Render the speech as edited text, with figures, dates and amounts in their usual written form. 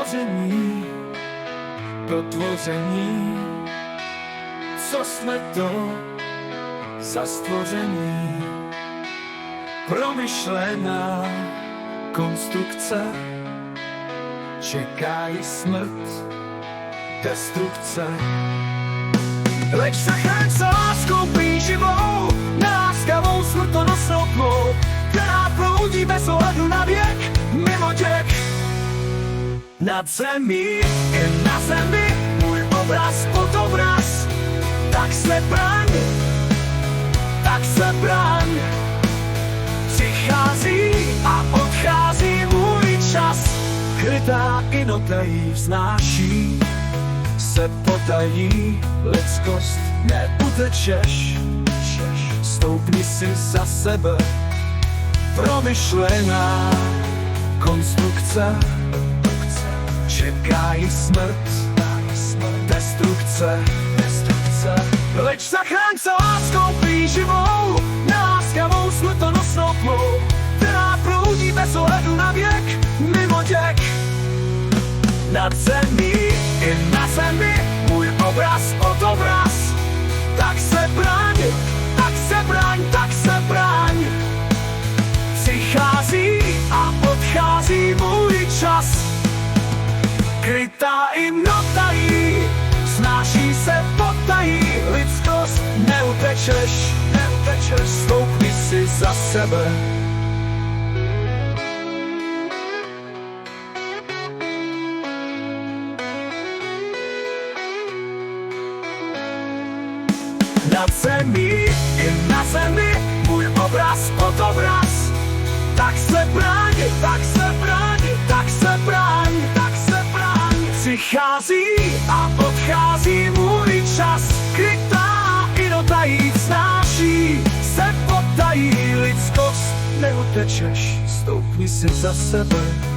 stvoření, to tvoření, co jsme to za stvoření. Promyšlená konstrukce, čeká ji smrt, destrukce. Leč zachránce láskou plíživou, neláskavou smrtonosnou tmou, která proudí bez ohledu na věk, mimo těk. Nad zemí i na zemi, můj obraz, fotobraz, tak se braň, tak se braň. Přichází a odchází můj čas, krytá i notají vznáší, se potají lidskost, neutečeš, stoupni si za sebe. Promyšlená konstrukce, čeká ji smrt, destrukce. Leč zachránce láskou plíživou, neláskavou smrtonosnou tmou, která proudí bez ohledu na věk, mimo těk. Nad zemí i na zemi, můj obraz, fotobraz, tak se braň, tak se braň, tak se braň. Přichází a odchází můj čas, krytá i notají, snáší se potají lidskost, neutečeš, stoupni si za sebe. Nad zemí i na zemi, můj obraz, fotobraz, tak se braň, tak se braň, tak se braň, tak se braň. Přichází a odchází můj čas, krytá i notají snáší, se potají lidskost, neutečeš, stoupni si za sebe.